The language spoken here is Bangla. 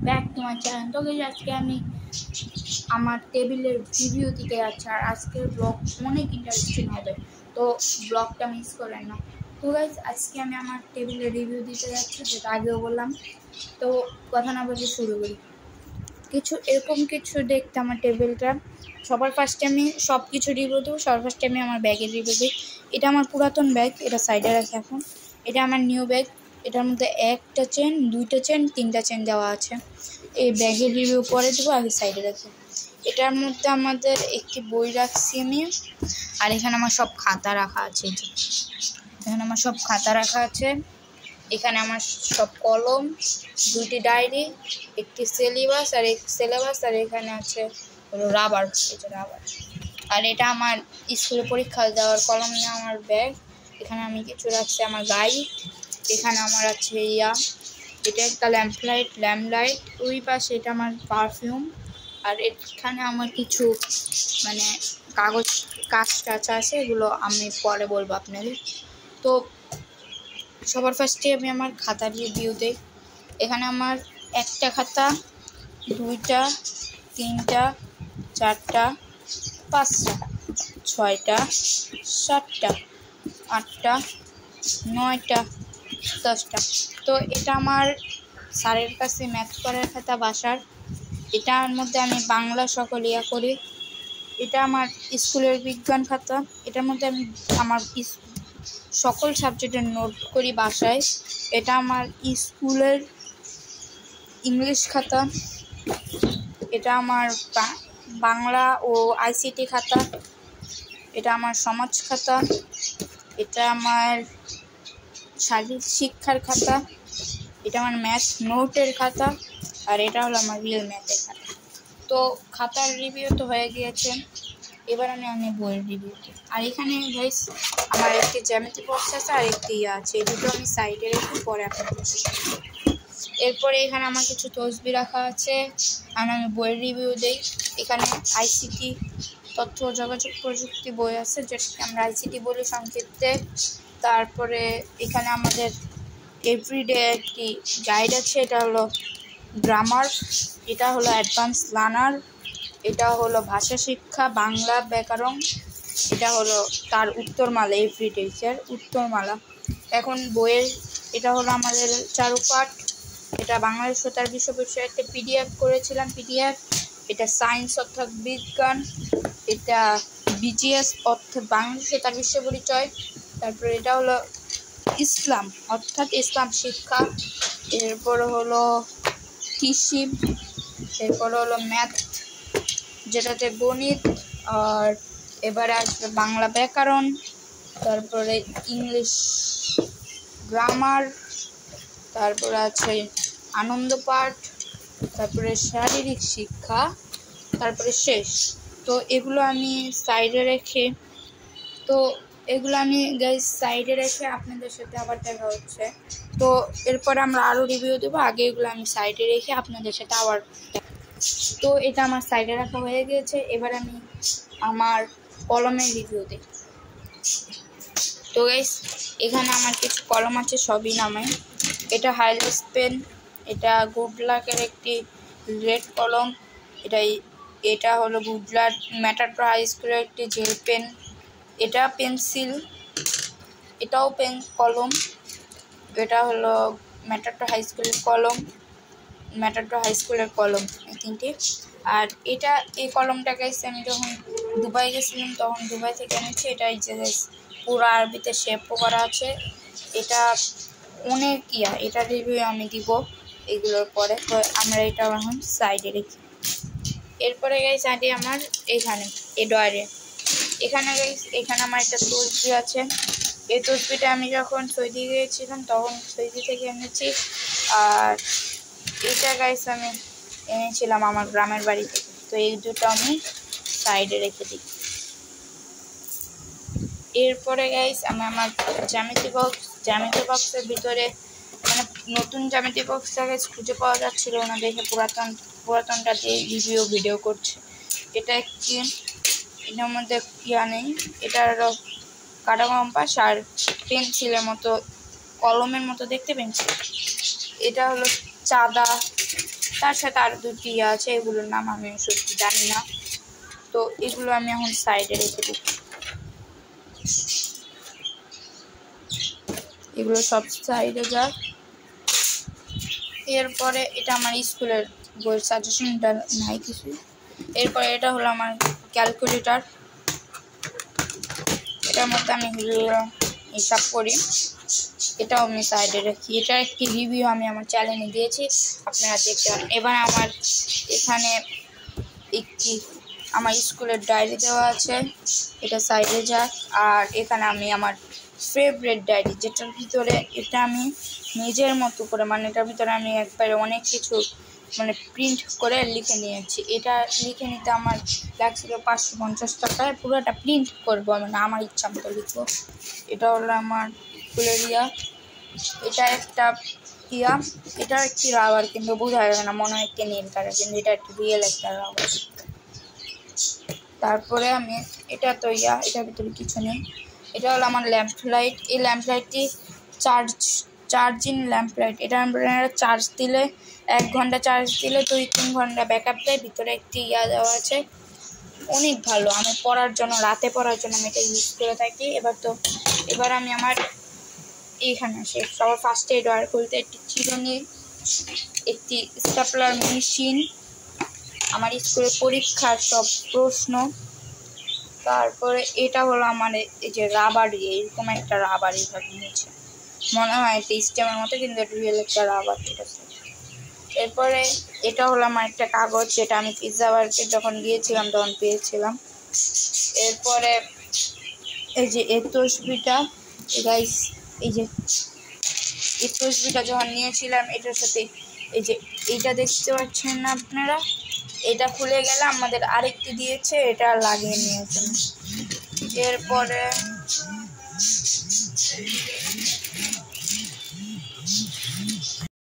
Back to my channel. তো গাইস আজকে আমি আমার টেবিলের রিভিউ দিতে যাচ্ছি, আর আজকের ব্লগ অনেক ইন্টারেস্টিং হবে, তো ব্লগটা মিস করেন না। তো গাইস আজকে আমি আমার টেবিলের রিভিউ দিতে যাচ্ছি, যেটা আগেও বললাম। তো কথা না বলে শুরু করি। এরকম কিছু দেখতে আমার টেবিলটা। সবার ফার্স্টে আমি সব কিছু রিভিউ দেবো। সবার ফার্স্টে আমি আমার ব্যাগের রিভিউ দিই। এটা আমার পুরাতন ব্যাগ, এটা সাইডে রাখি এখন। এটা আমার নিউ ব্যাগ। এটার মধ্যে একটা চেন, দুইটা চেন, তিনটা চেন দেওয়া আছে। এই ব্যাগের রিভিউ পরে দেবো, আগে সাইডে রাখি। এটার মধ্যে আমাদের একটি বই রাখছি আমি, আর এখানে আমার সব খাতা রাখা আছে। এখানে আমার সব খাতা রাখা আছে। এখানে আমার সব কলম, দুইটি ডায়েরি, একটি সিলেবাস আর এখানে আছে হলো রাবার। এটা রাবার। আর এটা আমার স্কুলে পরীক্ষা দেওয়ার কলম নেওয়ার ব্যাগ। এখানে আমি কিছু রাখছি আমার গাইড। এখানে আমার আছে এটা একটা ল্যাম্পলাইট। ওই পাশে এটা আমার পারফিউম। আর এখানে আমার কিছু মানে কাজ টাচ আছে, এগুলো আমি পরে বলবো আপনাদের। তো সবার ফার্স্টে আমি আমার খাতার রিভিউ দিই। এখানে আমার একটা খাতা, দুইটা, তিনটা, চারটা, পাঁচটা, ছয়টা, সাতটা, আটটা, নয়টা, 10টা। তো এটা আমার স্যারের কাছে ম্যাথ করার খাতা বাসার। এটার মধ্যে আমি বাংলা সকল করি। এটা আমার স্কুলের বিজ্ঞান খাতা। এটার মধ্যে আমি আমার সকল সাবজেক্টের নোট করি বাসায়। এটা আমার স্কুলের ইংলিশ খাতা। এটা আমার বাংলা ও আইসিটি খাতা। এটা আমার সমাজ খাতা। এটা আমার শারীরিক শিক্ষার খাতা। এটা আমার ম্যাথ নোটের খাতা। আর এটা হলো আমার রিয়েল ম্যাথের খাতা। তো খাতার রিভিউ তো হয়ে গিয়েছে, এবার আমি বইয়ের রিভিউ দিই। আর এখানে গাইস আমার একটি জ্যামিতি বক্স আছে আর একটি আছে, এই দুটো আমি সাইডে রেখে পরে আপনাদের। এরপরে এখানে আমার কিছু তসবি রাখা আছে, আর আমি বইয়ের রিভিউ দিই। এখানে আইসিটি তথ্য ও যোগাযোগ প্রযুক্তি বই আছে, যেটাকে আমরা আইসিটি বলি সংক্ষিপ্তে। তারপরে এখানে আমাদের এভরিডে একটি গাইড আছে, এটা হলো গ্রামার। এটা হলো অ্যাডভান্স লার্নার। এটা হলো ভাষা শিক্ষা বাংলা ব্যাকরণ। এটা হলো তার উত্তরমালা, এভরিডে উত্তরমালা। এখন বইয়ের এটা হলো আমাদের চারুপাঠ। এটা বাংলাদেশ তার বিশ্ববিদ্যালয়ে একটা পিডিএফ করেছিলাম, পিডিএফ। এটা সায়েন্স অর্থাৎ বিজ্ঞান। এটা বিজিএস অর্থাৎ বাংলাদেশ তার বিশ্ব পরিচয়। তারপরে এটা হলো ইসলাম অর্থাৎ ইসলাম শিক্ষা। এরপর হলো কৃষি। এরপর হলো ম্যাথ, যেটাতে গণিত। আর এবারে আসবে বাংলা ব্যাকরণ। তারপরে ইংলিশ গ্রামার। তারপরে আছে আনন্দ পাঠ। তারপরে শারীরিক শিক্ষা। তারপরে শেষ। তো এগুলো আমি সাইডে রেখে সাইডে রেখে আপনাদের সাথে আবার দেখা হচ্ছে। তো এরপরে আমরা আরও রিভিউ দেবো, আগে এগুলো আমি সাইডে রেখে আপনাদের সাথে আবার। তো এটা আমার সাইডে রাখা হয়ে গিয়েছে, এবার আমি আমার কলমের রিভিউ দিই। তো গাইস এখানে আমার কিছু কলম আছে, সবই নামে। এটা হাইলাইট পেন। এটা গুডলাকের একটি রেড কলম। এটা হলো গুডলাক ম্যাটাডোর হাই স্কুলের একটি জেল পেন। এটা পেন্সিল। এটাও কলম। এটা হলো ম্যাটাডোর হাই স্কুলের কলম, এই তিনটি। আর এই কলমটা গাইছে আমি যখন দুবাই গেছিলাম তখন দুবাই থেকে এনেছি। এটা পুরো আরবিতে শেপও করা আছে। এটা অনেক এটা রিভিউ আমি দিব এগুলোর পরে। তো আমরা এটা এখন সাইডে রেখি। এরপরে গাইস আগে আমার এখানে এখানে আমার একটা তসবি আছে। এই তসবিটা আমি যখন সৌদি গিয়েছিলাম তখন সৌদি থেকে এনেছি। আর এটা গাইস আমি এনেছিলাম আমার গ্রামের বাড়ি থেকে। তো এই দুটো আমি সাইডে রেখে দিই। এরপরে গাইস আমি আমার জ্যামিতি বক্সের ভিতরে মানে নতুন জ্যামিতি বক্সটা গাইস খুঁজে পাওয়া যাচ্ছিল না, দেখে পুরাতনটা দিয়ে ভিডিও করছে। এটা একটি, এটার মধ্যে নেই। এটার কাটা কম্পাস আর পেন্সিলের মতো, কলমের মতো দেখতে পেন্সিল। এটা হলো চাঁদা, তার সাথে আরও দুটি আছে, এগুলোর নাম আমি সত্যি জানি না। তো এগুলো আমি এখন সাইডে রেখে দিই, এগুলো সব সাইডে যাক। এরপরে এটা আমার স্কুলের বইয়ের সাজেশনটা নাই কিছু। এরপরে এটা হলো আমার ক্যালকুলেটর, এটার মধ্যে আমি হিসাব করি, এটাও আমি সাইডে রাখি। এটা একটি রিভিউ আমি আমার চ্যানেলে দিয়েছি, আপনারা দেখতে পারেন। এবার আমার এখানে একটি আমার স্কুলের ডায়েরি দেওয়া আছে, এটা সাইডে যাক। আর এখানে আমি আমার ফেভারিট ডায়েরি, যেটার ভিতরে এটা আমি নিজের মতো করে, মানে এটার ভিতরে আমি একবারে অনেক কিছু মানে প্রিন্ট করে লিখে নিয়েছি। এটা লিখে নিতে আমার লাগছিল 550 টাকায়, পুরোটা প্রিন্ট করবো, মানে আমার ইচ্ছা মতো লিখবো। এটা হলো আমার স্কুলের এটা একটা এটা একটি রাবার, কিন্তু বোঝা যাবে না, মনে হয় একটি নীল কালার, কিন্তু এটা একটি রিয়েল একটা রাবার। তারপরে আমি এটা তো এটার ভিতরে কিছু নেই। এটা হলো আমার ল্যাম্প লাইট, এই ল্যাম্প লাইটটি চার্জিং ল্যাম্প লাইট। এটা চার্জ দিলে 1 ঘন্টা চার্জ দিলে 2-3 ঘন্টা ব্যাকআপ দেয়। ভিতরে একটি দেওয়া আছে, অনেক ভালো। আমি পড়ার জন্য, রাতে পড়ার জন্য আমি এটা ইউজ করে থাকি। এবার আমি আমার এইখানে আসি। সবার ফার্স্টে ড্রয়ার খুলতে একটি চিরুনি, একটি স্টেপলার মেশিন, আমার স্কুলের পরীক্ষার সব প্রশ্ন, তারপরে এটা হলো আমার এই যে রাবার, এরকম একটা রাবার এইভাবে নিয়েছে, মনে হয় একটা স্টেমের মতো, কিন্তু রিয়েল একটা রাবার। ঠিক আছে, এরপরে এটা হলো আমার একটা কাগজ, যেটা আমি পিৎজা বার্গে যখন গিয়েছিলাম তখন পেয়েছিলাম। এরপরে এই যে এই তসবিটা গাইস, এই যে এই তসবিটা যখন নিয়েছিলাম এটার সাথে এই যে এইটা দেখতে পাচ্ছেন না আপনারা, এটা খুলে গেলে আমাদের আরেকটি দিয়েছে, এটা লাগিয়ে নিয়েছেন। এরপরে